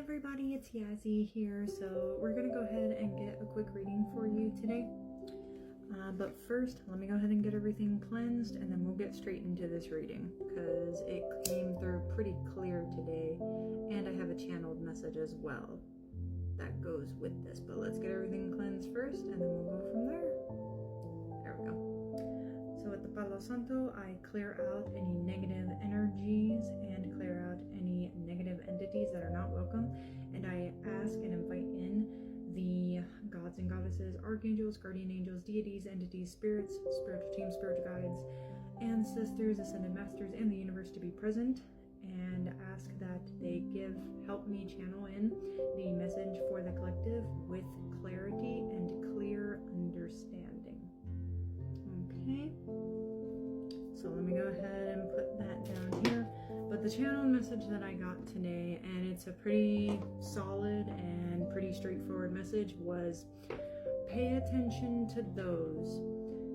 everybody, it's Yazzie here. So we're gonna go ahead and get a quick reading for you today. But first, let me go ahead and get everything cleansed, and then we'll get straight into this reading because it came through pretty clear today, and I have a channeled message as well that goes with this. But let's get everything cleansed first, and then we'll go from there. There we go. So with the Palo Santo, I clear out any negative energies and clear out any negative entities that are not welcome, and I ask and invite in the gods and goddesses, archangels, guardian angels, deities, entities, spirits, spiritual teams, spiritual guides, ancestors, ascended masters, and the universe to be present, and ask that they help me channel in the message for the collective with clarity and clear understanding. Okay, so let me go ahead and put that down here. But the channel message that I got today, and it's a pretty solid and pretty straightforward message, was pay attention to those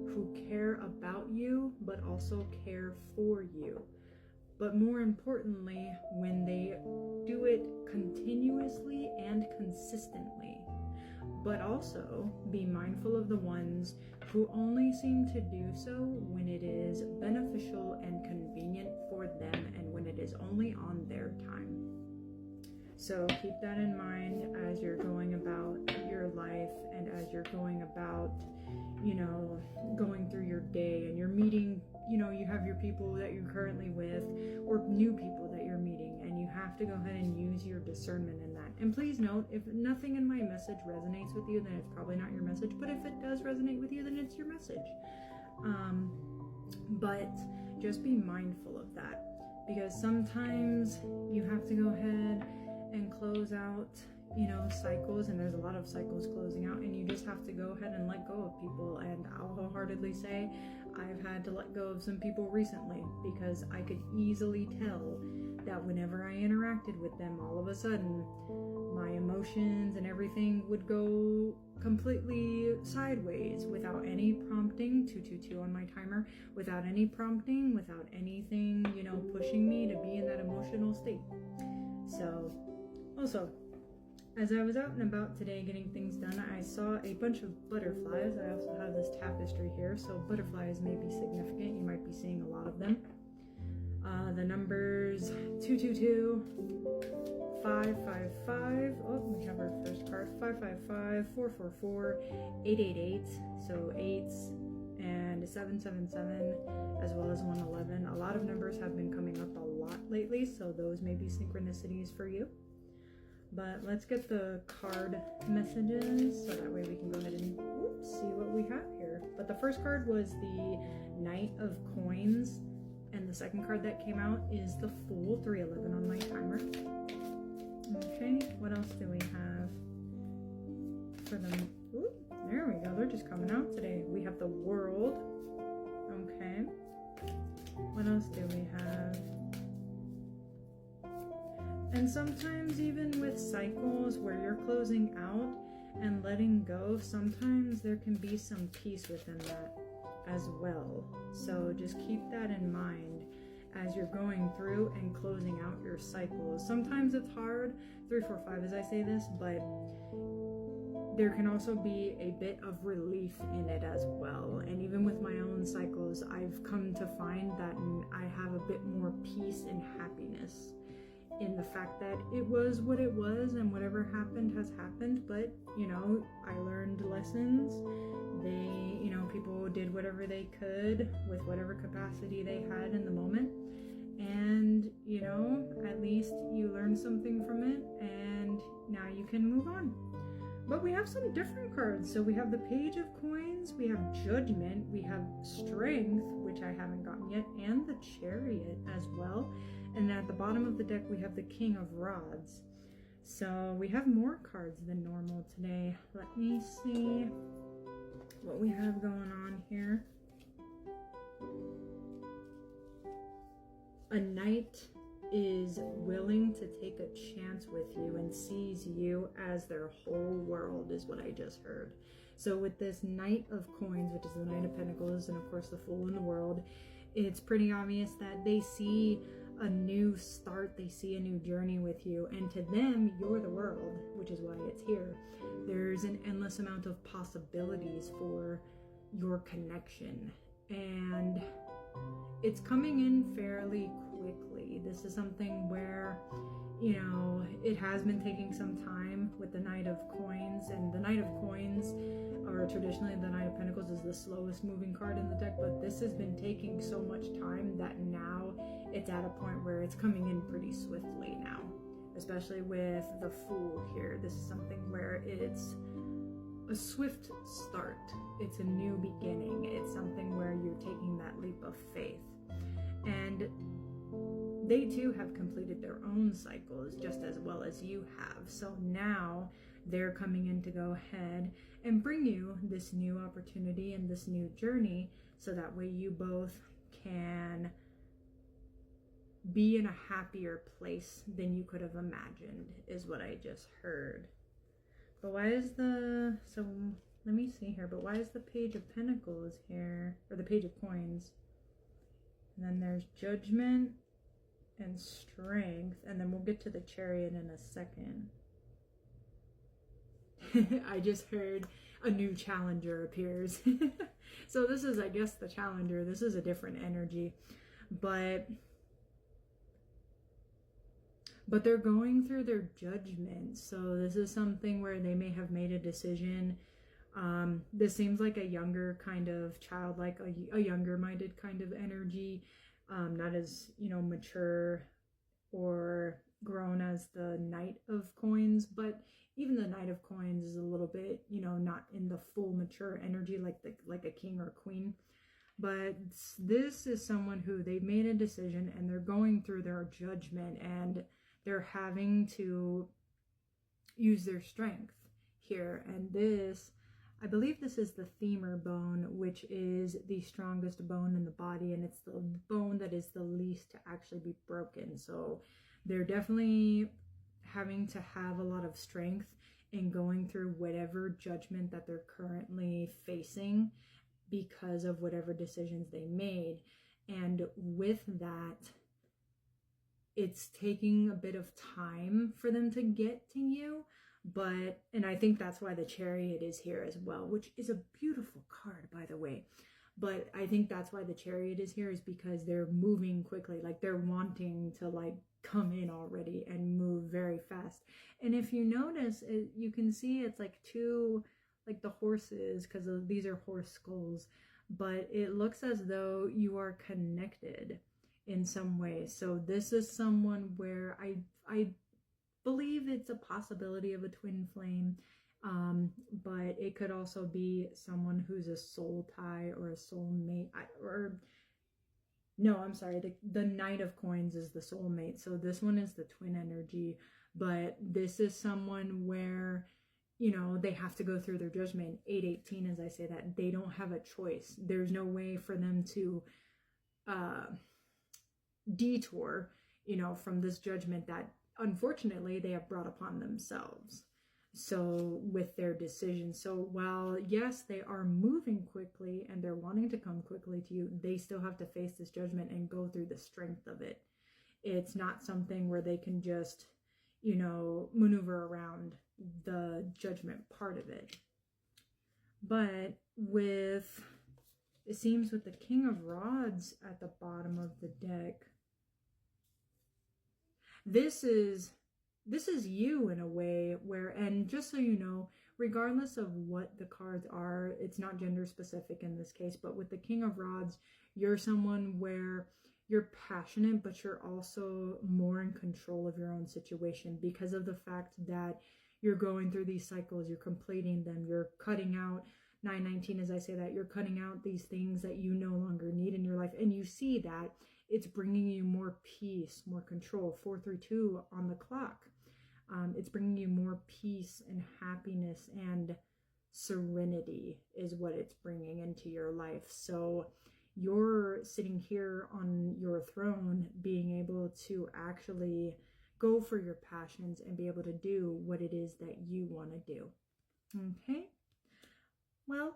who care about you but also care for you. But more importantly, when they do it continuously and consistently. But also be mindful of the ones who only seem to do so when it is beneficial and convenient for them and when it is only on their time. So keep that in mind as you're going about your life and as you're going about, going through your day and you're meeting, you have your people that you're currently with or new people that you're meeting, and you have to go ahead and use your discernment in that. And please note, if nothing in my message resonates with you, then it's probably not your message. But if it does resonate with you, then it's your message. But just be mindful of that, because sometimes you have to go ahead and close out cycles, and there's a lot of cycles closing out, and you just have to go ahead and let go of people. And I'll wholeheartedly say I've had to let go of some people recently because I could easily tell that whenever I interacted with them, all of a sudden my emotions and everything would go completely sideways without any prompting. 222 on my timer, without any prompting, without anything pushing me to be in that emotional state. So also, as I was out and about today getting things done, I saw a bunch of butterflies. I also have this tapestry here, so butterflies may be significant. You might be seeing a lot of them. The numbers 222, 555, we have our first card, 555, 444, 888, so 8s, and 777, as well as 111. A lot of numbers have been coming up a lot lately, so those may be synchronicities for you. But let's get the card messages so that way we can go ahead and see what we have here. But the first card was the Knight of Coins, and the second card that came out is the Fool, 311 on my timer. Okay, what else do we have for them? There we go, they're just coming out today. We have the World. Okay, what else do we have? And sometimes even with cycles where you're closing out and letting go, sometimes there can be some peace within that as well. So just keep that in mind as you're going through and closing out your cycles. Sometimes it's hard, 3, 4, 5 as I say this, but there can also be a bit of relief in it as well. And even with my own cycles, I've come to find that I have a bit more peace and happiness in the fact that it was what it was, and whatever happened has happened. But I learned lessons. People did whatever they could with whatever capacity they had in the moment, and at least you learned something from it, and now you can move on. But we have some different cards. So we have the Page of Coins, we have Judgment, we have Strength, which I haven't gotten yet, and the Chariot as well. And at the bottom of the deck, we have the King of Rods. So we have more cards than normal today. Let me see what we have going on here. A knight is willing to take a chance with you and sees you as their whole world, is what I just heard. So with this Knight of Coins, which is the Knight of Pentacles, and of course the Fool in the World, it's pretty obvious that they see a new start. They see a new journey with you, and to them, you're the world, which is why it's here. There's an endless amount of possibilities for your connection, and it's coming in fairly quickly. This is something where, you know, it has been taking some time with the Knight of Coins, and the Knight of Coins, or traditionally the Knight of Pentacles, is the slowest moving card in the deck, but this has been taking so much time that now it's at a point where it's coming in pretty swiftly now, especially with the Fool here. This is something where it's a swift start. It's a new beginning. It's something where you're taking that leap of faith. And they too have completed their own cycles just as well as you have. So now they're coming in to go ahead and bring you this new opportunity and this new journey, so that way you both can be in a happier place than you could have imagined, is what I just heard. But why is the, so let me see here, but why is the Page of Pentacles here, or the Page of Coins? And then there's Judgment and Strength, and then we'll get to the Chariot in a second. I just heard a new challenger appears. So this is, I guess, the challenger. This is a different energy, but they're going through their judgment. So this is something where they may have made a decision. This seems like a younger kind of childlike, a younger minded kind of energy, not as, you know, mature or grown as the Knight of Coins, but even the Knight of Coins is a little bit, you know, not in the full mature energy like a king or queen. But this is someone who they've made a decision and they're going through their judgment, and they're having to use their strength here. And this, I believe this is the femur bone, which is the strongest bone in the body, and it's the bone that is the least to actually be broken. So they're definitely having to have a lot of strength in going through whatever judgment that they're currently facing because of whatever decisions they made. And with that, it's taking a bit of time for them to get to you. But, and I think that's why the Chariot is here as well, which is a beautiful card, by the way. But I think that's why the Chariot is here, is because they're moving quickly. Like, they're wanting to, like, come in already and move very fast. And if you notice, you can see it's like two, like the horses, because these are horse skulls. But it looks as though you are connected in some way. So this is someone where I believe it's a possibility of a twin flame, but it could also be someone who's a soul tie or a soulmate, no, I'm sorry, the Knight of Coins is the soulmate, so this one is the twin energy. But this is someone where, you know, they have to go through their judgment. 818, as I say that, they don't have a choice. There's no way for them to detour, you know, from this judgment that unfortunately they have brought upon themselves. So with their decision, so while yes, they are moving quickly and they're wanting to come quickly to you, they still have to face this judgment and go through the strength of it. It's not something where they can just, you know, maneuver around the judgment part of it. But with, it seems with the King of Rods at the bottom of the deck, this is you in a way where, and just so you know, regardless of what the cards are, it's not gender specific in this case, but with the King of Rods, you're someone where you're passionate, but you're also more in control of your own situation because of the fact that you're going through these cycles, you're completing them, you're cutting out 919, as I say that, you're cutting out these things that you no longer need in your life, and you see that it's bringing you more peace, more control. 432 on the clock. It's bringing you more peace and happiness and serenity is what it's bringing into your life. So you're sitting here on your throne being able to actually go for your passions and be able to do what it is that you want to do. Okay. Well,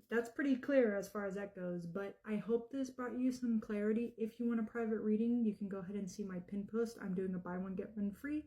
that's pretty clear as far as that goes, but I hope this brought you some clarity. If you want a private reading, you can go ahead and see my pin post. I'm doing a buy one get one free,